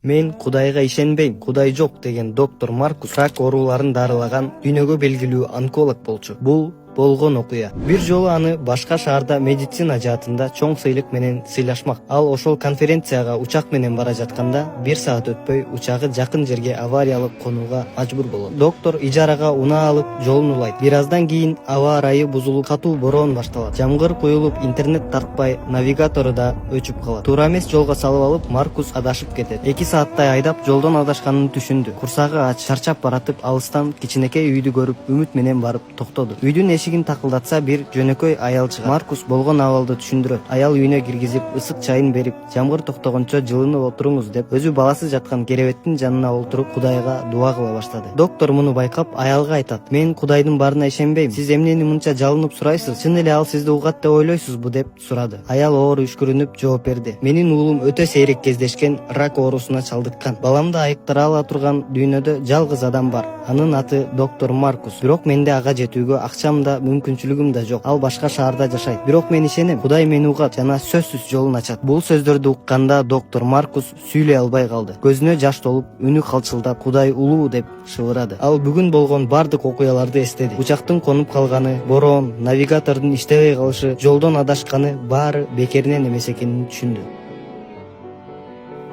Мен Кудайга ишенбейм, Кудай жок деген доктор Маркус рак ооруларын дарылаган дүйнөгө белгилүү онколог болчу. Бул болгон окуя. Бир жолу аны башка шаарда медицина жаатында чоң сыйлык менен сыйлашмак. Ал ошол конференцияга учак менен бара жатканда 1 саат өтпөй учагы жакын жерге авариялык конууга мажбур болот. Доктор ижарага унаа алып жолун улайт. Бир аздан кийин аба ырайы бузулуп, катуу бороон башталат. Жамгыр куюлуп, интернет тарткпай, навигатору да өчүп калат. Туура эмес жолго салып алып, Маркус адашып кетет. 2 сааттай айдап жолдон адашканын түшүндү. Курсагы ач, чарчап баратып, алыстан кичинекей үйдү көрүп, үмүт менен барып токтоду. Үйдүн эшигин такылдатса, бир жөнөкөй аял чыгат. Маркус болгон абалды түшүндүрөт. Аял үйүнө киргизип, ысык чайын берип, жамгыр токтогончо жылынып отуруңуз деп, өзү баласы жаткан керебеттин жанына олтуруп, Кудайга дуа кыла баштады. Доктор муну байкап, аялга айтат: "Мен Кудайдын барына ишенбейм. Сиз эмнени мынча жалынып сурайсыз? Чын эле ал сизди угат деп ойлойсузбу?" деп сурады. Аял оор үшкүрүнүп жооп берди: "Менин уулум өтө сейрек кездешкен рак оорусуна чалдыккан. Баламды айыктыра ала турган дүйнөдө жалгыз адам бар. Анын аты доктор Маркус. Бирок менде ага жетүүгө акчам да, мүмкүнчүлүгүм да жок. Ал башка шаарда жашайт. Бирок мен ишенем, Кудай мени угат жана сөзсүз жолун ачат." Бул сөздөрдү укканда доктор Маркус сүйлөй албай калды. Көзүнө жаш толуп, үнү калчылдап, "Кудай улуу" деп шыбырады. Ал бүгүн болгон бардык окуяларды эстеди. Учактын конуп калганы, бороон, навигатордун иштебей калышы, жолдон адашканы баары бекеринен эмес экенин түшүндү.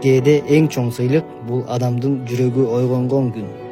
Кээде эң чоң сыйлык бул адамдын жүрөгү ойгонгон күн.